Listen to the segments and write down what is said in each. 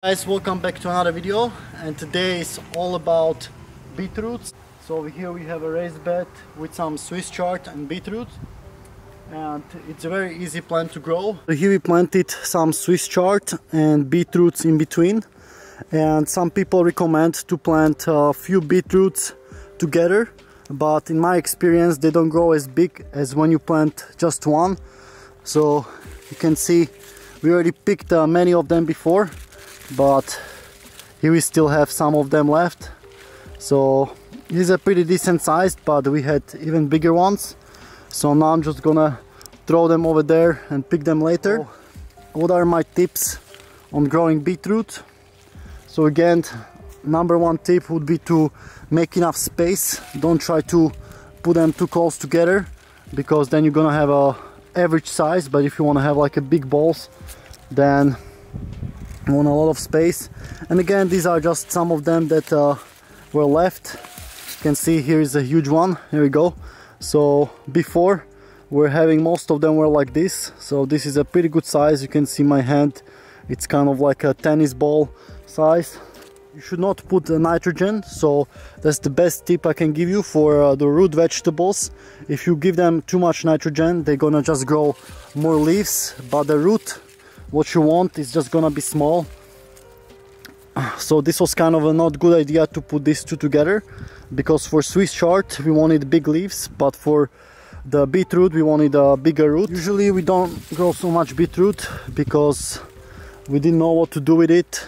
Guys, welcome back to another video, and today is all about beetroots. So over here we have a raised bed with some Swiss chard and beetroot, and it's a very easy plant to grow. So here we planted some Swiss chard and beetroots in between, and some people recommend to plant a few beetroots together, but in my experience they don't grow as big as when you plant just one. So you can see we already picked many of them before, but here we still have some of them left. So these are pretty decent sized, but we had even bigger ones. So now I'm just gonna throw them over there and pick them later. What are my tips on growing beetroot? So again, number one tip would be to make enough space. Don't try to put them too close together, because then you're gonna have a average size. But if you want to have like a big balls, then you want a lot of space. And again, these are just some of them that were left. You can see here is a huge one. Here we go. So before we're having, most of them were like this. So this is a pretty good size. You can see my hand, it's kind of like a tennis ball size. You should not put the nitrogen, so that's the best tip I can give you for the root vegetables. If you give them too much nitrogen, they're gonna just grow more leaves, but the root, what you want, is just gonna be small. So this was kind of a not good idea to put these two together, because for Swiss chard we wanted big leaves, but for the beetroot we wanted a bigger root. Usually we don't grow so much beetroot because we didn't know what to do with it.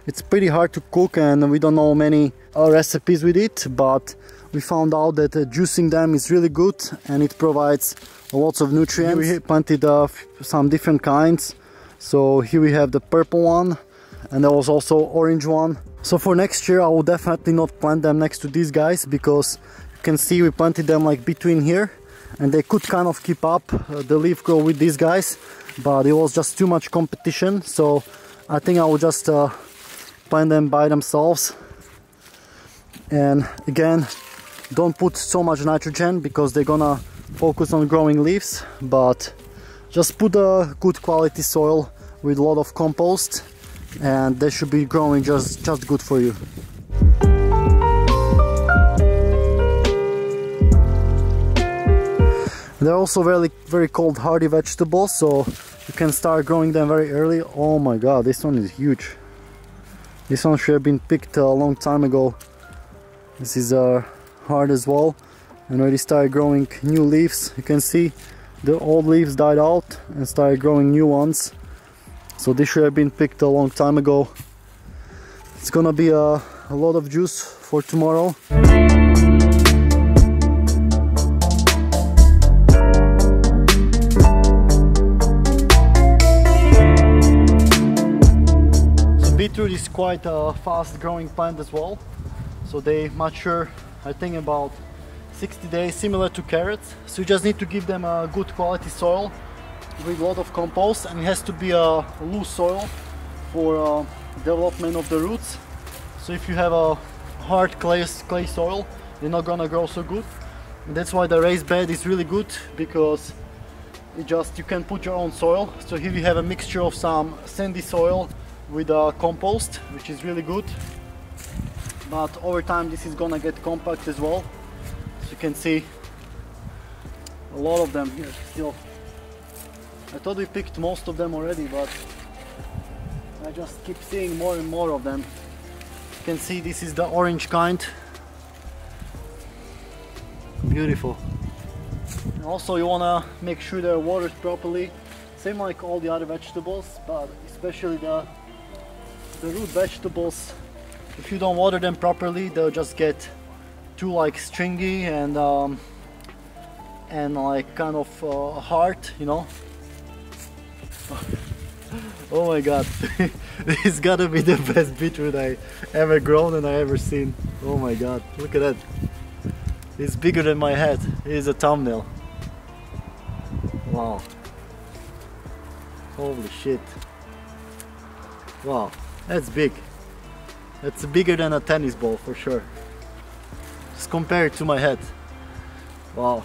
It's pretty hard to cook, and we don't know many recipes with it, but we found out that juicing them is really good and it provides lots of nutrients. We planted some different kinds. So here we have the purple one, and there was also orange one. So for next year I will definitely not plant them next to these guys, because you can see we planted them like between here, and they could kind of keep up the leaf grow with these guys, but it was just too much competition. So I think I will just plant them by themselves. And again, don't put so much nitrogen, because they're gonna focus on growing leaves, but just put a good quality soil with a lot of compost, and they should be growing just good for you. They're also very cold hardy vegetables, so you can start growing them very early. Oh my god, this one is huge. This one should have been picked a long time ago. This is hard as well, and already started growing new leaves. You can see the old leaves died out and started growing new ones. So this should have been picked a long time ago. It's gonna be a lot of juice for tomorrow. Beetroot is quite a fast growing plant as well, so they mature, I think, about 60 days, similar to carrots. So you just need to give them a good quality soil with a lot of compost, and it has to be a loose soil for development of the roots. So if you have a hard clay soil, they're not gonna grow so good. And that's why the raised bed is really good, because you can put your own soil. So here we have a mixture of some sandy soil with compost, which is really good, but over time this is gonna get compact as well. So you can see a lot of them here still. I thought we picked most of them already, but I just keep seeing more and more of them. You can see this is the orange kind. Beautiful. And also you wanna make sure they're watered properly, same like all the other vegetables, but especially the root vegetables. If you don't water them properly, they'll just get too like stringy and like kind of hard, you know. Oh my god, this gotta be the best beetroot I ever grown and I ever seen. Oh my god, look at that. It's bigger than my head. Here's a thumbnail. Wow. Holy shit. Wow. That's big. That's bigger than a tennis ball for sure. Just compare it to my head. Wow.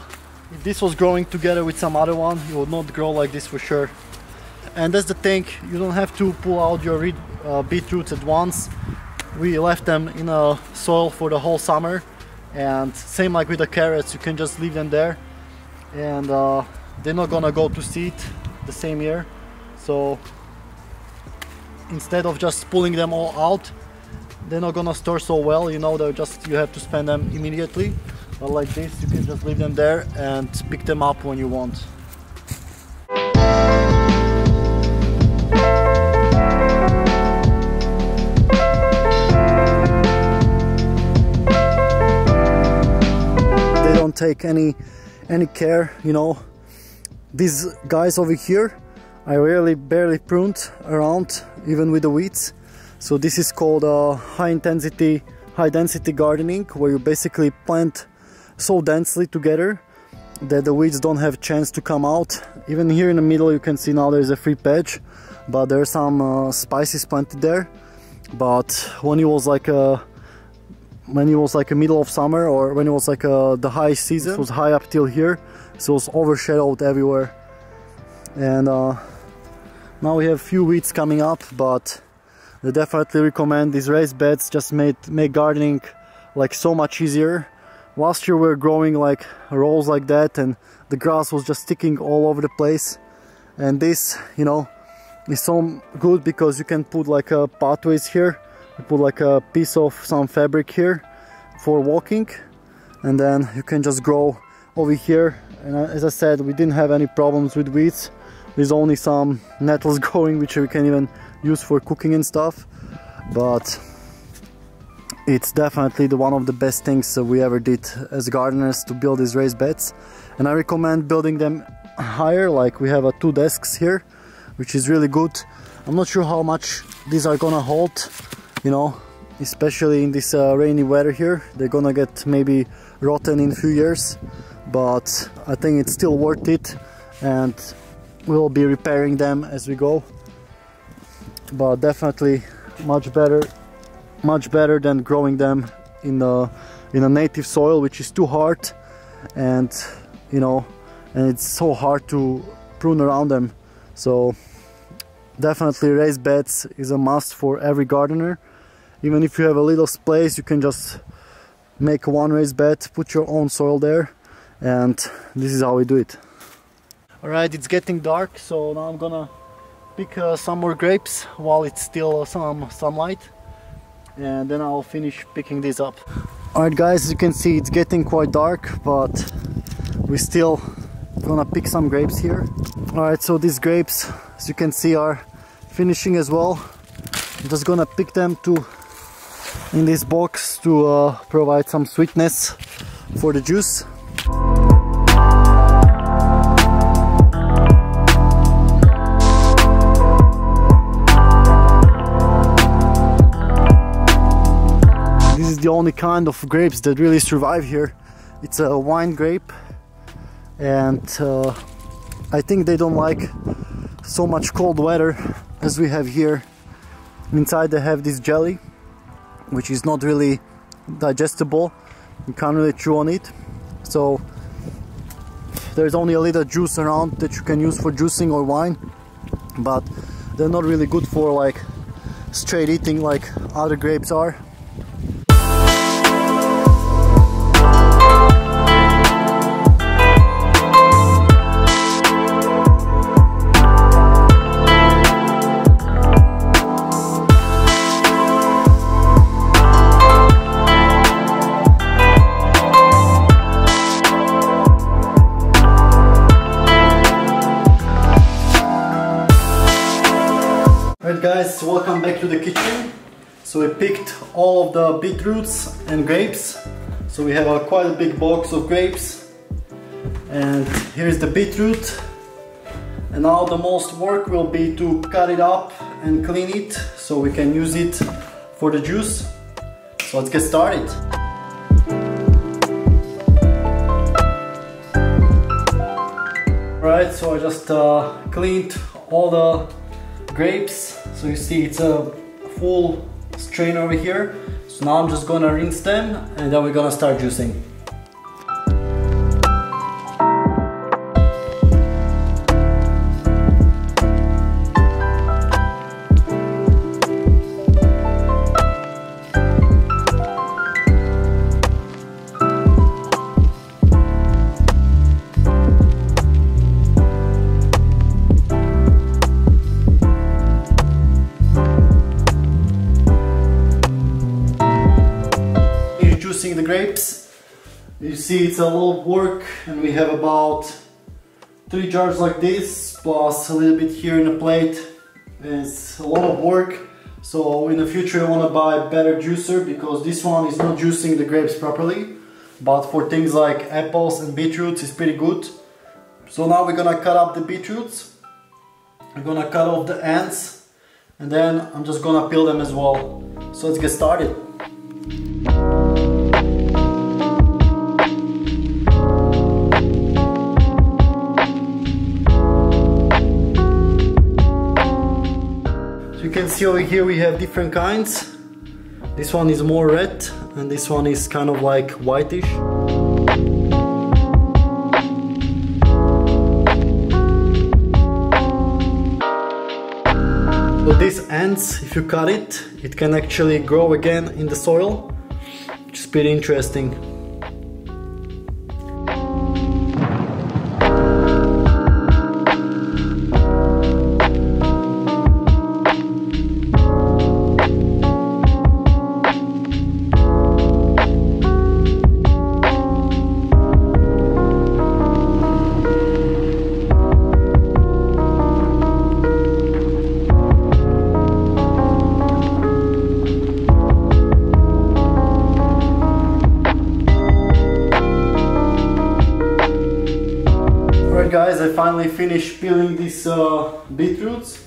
If this was growing together with some other one, it would not grow like this for sure. And that's the thing, you don't have to pull out your beetroots at once. We left them in a soil for the whole summer, and same like with the carrots, you can just leave them there and they're not gonna go to seed the same year. So instead of just pulling them all out, they're not gonna store so well, you know, you have to spend them immediately. But like this, you can just leave them there and pick them up when you want. They don't take any care, you know. These guys over here, I really barely pruned around, even with the weeds. So this is called high density gardening, where you basically plant so densely together that the weeds don't have chance to come out. Even here in the middle you can see now there's a free patch, but there's some spices planted there. But when it was like a middle of summer, or when it was like the high season, it was high up till here, so it was overshadowed everywhere. And now we have few weeds coming up, but I definitely recommend these raised beds. Just make gardening like so much easier. Last year we were growing like rows like that, and the grass was just sticking all over the place. And this, you know, is so good because you can put like pathways here. You put like a piece of some fabric here for walking, and then you can just grow over here. And as I said, we didn't have any problems with weeds. There's only some nettles growing, which we can even use for cooking and stuff. But it's definitely one of the best things that we ever did as gardeners, to build these raised beds. And I recommend building them higher, like we have 2 desks here, which is really good. I'm not sure how much these are gonna hold, you know, especially in this rainy weather here. They're gonna get maybe rotten in a few years, but I think it's still worth it, and we'll be repairing them as we go. But definitely much better than growing them in a native soil, which is too hard, and you know, and it's so hard to prune around them. So definitely raised beds is a must for every gardener. Even if you have a little place, you can just make one raised bed, put your own soil there, and this is how we do it. Alright, it's getting dark, so now I'm gonna pick some more grapes while it's still some sunlight, and then I'll finish picking these up. Alright guys, as you can see, it's getting quite dark, but we still gonna pick some grapes here. Alright, so these grapes, as you can see, are finishing as well. I'm just gonna pick them in this box to provide some sweetness for the juice. This is the only kind of grapes that really survive here. It's a wine grape, and I think they don't like so much cold weather as we have here. Inside they have this jelly, which is not really digestible. You can't really chew on it, so there's only a little juice around that you can use for juicing or wine, but they're not really good for like straight eating like other grapes are. Alright guys, welcome back to the kitchen. So we picked all of the beetroots and grapes. So we have quite a big box of grapes. And here's the beetroot. And now the most work will be to cut it up and clean it so we can use it for the juice. So let's get started. Alright, so I just cleaned all the grapes. So you see it's a full strain over here. So now I'm just gonna rinse them, and then we're gonna start juicing. juicing the grapes. You see it's a lot of work, and we have about 3 jars like this, plus a little bit here in a plate. It's a lot of work. So in the future I want to buy a better juicer, because this one is not juicing the grapes properly. But for things like apples and beetroots it's pretty good. So now we're gonna cut up the beetroots. I'm gonna cut off the ends, and then I'm just gonna peel them as well. So let's get started. So you can see over here we have different kinds. This one is more red, and this one is kind of like whitish. So these ends, if you cut it, it can actually grow again in the soil, which is pretty interesting. Guys, I finally finished peeling these beetroots.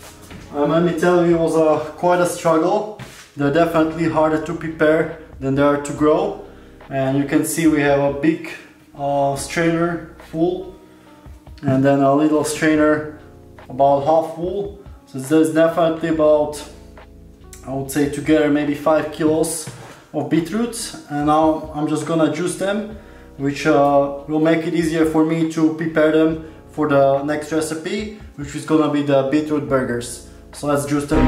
Let me tell you, it was quite a struggle. They're definitely harder to prepare than they are to grow. And you can see we have a big strainer full, and then a little strainer about half full. So there's definitely about, I would say together, maybe 5 kilos of beetroots. And now I'm just gonna juice them, which will make it easier for me to prepare them for the next recipe, which is gonna be the beetroot burgers. So let's juice them.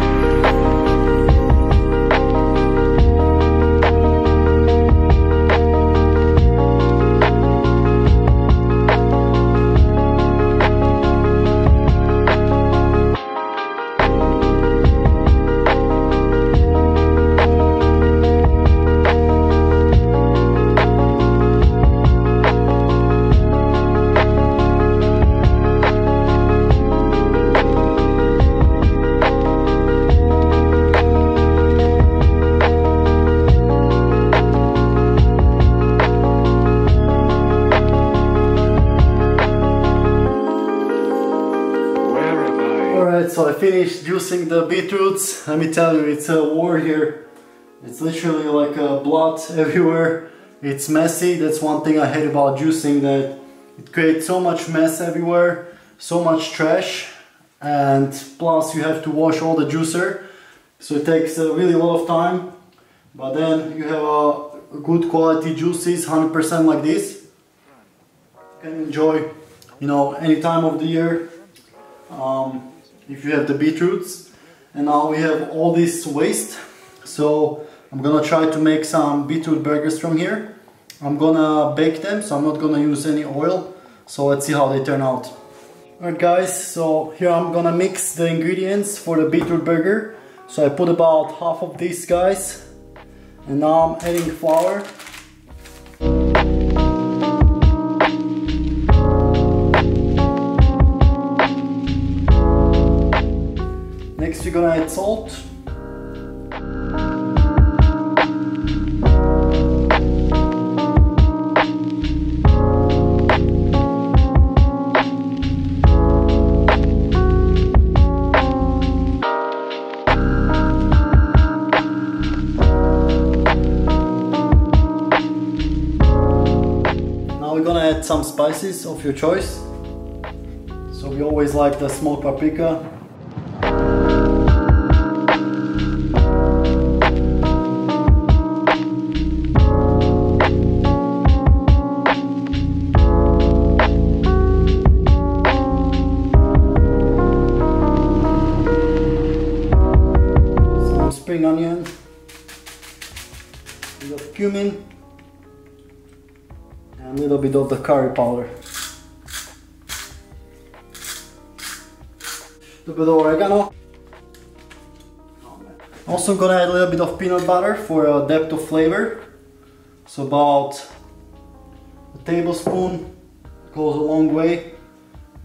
So I finished juicing the beetroots. Let me tell you, it's a war here. It's literally like blood everywhere. It's messy. That's one thing I hate about juicing, that it creates so much mess everywhere, so much trash, and plus you have to wash all the juicer. So it takes really a lot of time. But then you have a good quality juices, 100% like this. You can enjoy, you know, any time of the year. If you have the beetroots. And now we have all this waste, so I'm gonna try to make some beetroot burgers from here. I'm gonna bake them, so I'm not gonna use any oil. So let's see how they turn out. Alright guys, so here I'm gonna mix the ingredients for the beetroot burger. So I put about half of these guys, and now I'm adding flour. Next we're gonna add salt. Now we're gonna add some spices of your choice. So we always like the smoked paprika. Spring onion, a bit of cumin, and a little bit of the curry powder. A little bit of oregano. Also gonna add a little bit of peanut butter for a depth of flavor. So about a tablespoon goes a long way,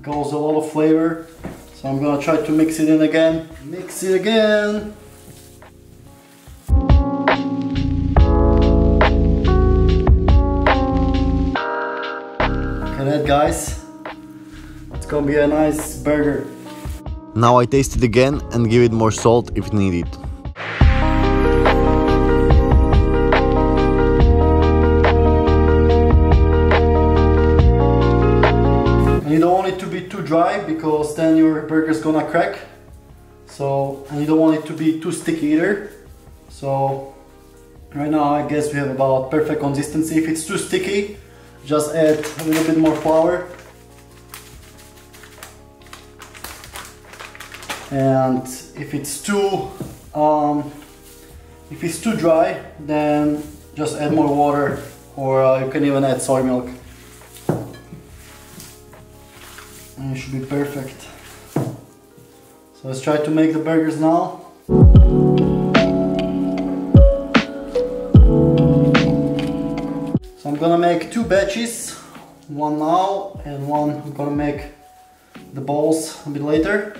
goes a lot of flavor. So I'm gonna try to mix it in again. Mix it again. Look at that, guys. It's gonna be a nice burger. Now I taste it again and give it more salt if needed. And you don't want it to be too dry because then your burger's gonna crack. So, and you don't want it to be too sticky either. So right now I guess we have about perfect consistency. If it's too sticky, just add a little bit more flour. And if it's too dry, then just add more water, or you can even add soy milk. And it should be perfect. So let's try to make the burgers now. So I'm gonna make 2 batches, one now and one I'm gonna make the balls a bit later.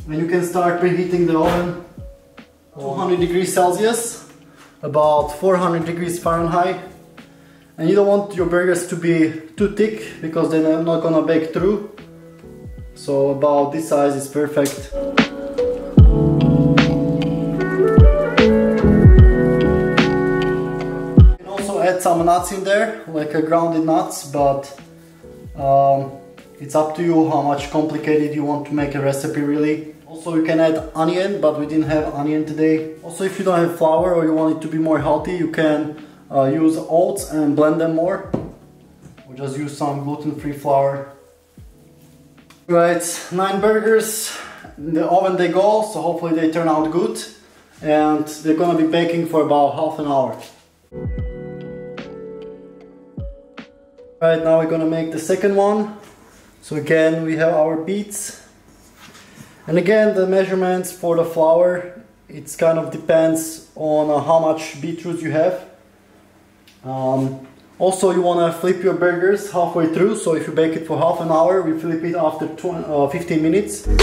And you can start preheating the oven 200 degrees Celsius, about 400 degrees Fahrenheit. And you don't want your burgers to be too thick because they're not gonna bake through. So about this size is perfect. You can also add some nuts in there, like grounded nuts, but it's up to you how much complicated you want to make a recipe really. Also you can add onion, but we didn't have onion today. Also if you don't have flour or you want it to be more healthy, you can use oats and blend them more. Or just use some gluten-free flour. Right, 9 burgers in the oven they go, so hopefully they turn out good. And they're gonna be baking for about half an hour. Right, now we're gonna make the second one. So again, we have our beets. And again, the measurements for the flour, it kind of depends on how much beetroot you have. Also, you want to flip your burgers halfway through, so if you bake it for half an hour, we flip it after 15 minutes. We're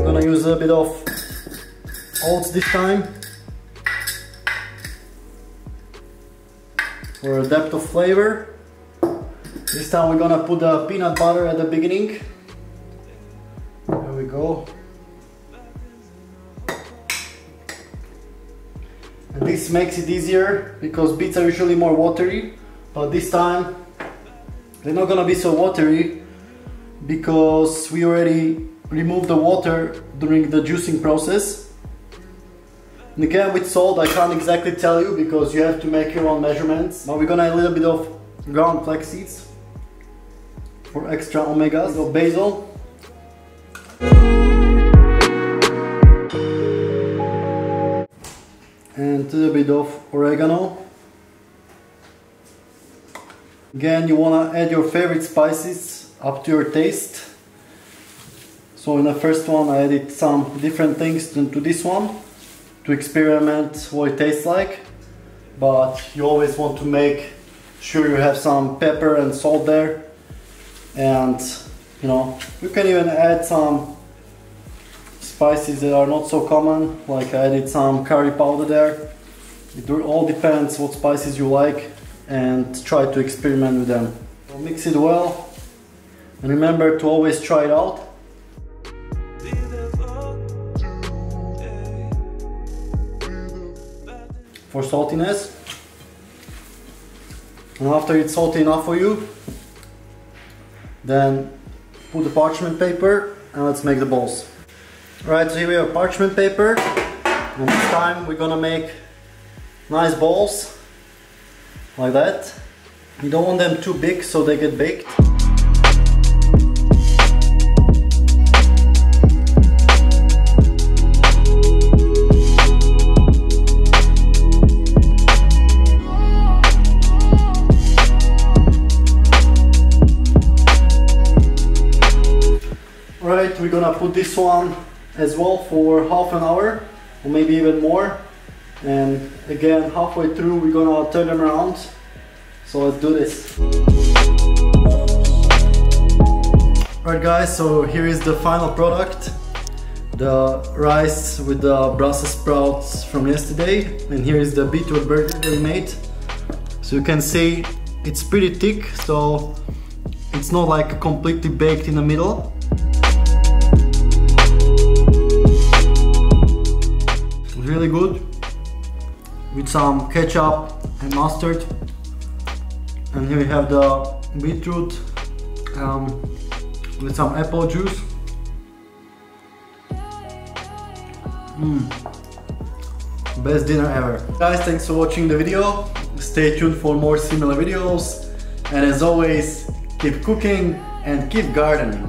gonna use a bit of oats this time for a depth of flavor. This time we're gonna put the peanut butter at the beginning. There we go. And this makes it easier because beets are usually more watery, but this time they're not gonna be so watery because we already removed the water during the juicing process. And again, with salt I can't exactly tell you because you have to make your own measurements. But we're gonna add a little bit of ground flax seeds for extra omegas, of basil. And a little bit of oregano. Again, you want to add your favorite spices up to your taste. So in the first one I added some different things to this one to experiment what it tastes like. But you always want to make sure you have some pepper and salt there. And you know, you can even add some spices that are not so common, like I added some curry powder there. It all depends what spices you like and try to experiment with them. So mix it well and remember to always try it out. For saltiness. And after it's salty enough for you, then put the parchment paper and let's make the balls. Right, so here we have parchment paper, and this time we're gonna make nice balls, like that. You don't want them too big so they get baked. Alright, we're gonna put this one as well for half an hour or maybe even more. And again, halfway through we're gonna turn them around. So let's do this. Alright guys, so here is the final product. The rice with the Brussels sprouts from yesterday, and here is the beetroot burger that we made. So you can see it's pretty thick, so it's not like completely baked in the middle. Really good, with some ketchup and mustard. And here we have the beetroot with some apple juice. Best dinner ever. Guys, thanks for watching the video. Stay tuned for more similar videos. And as always, keep cooking and keep gardening.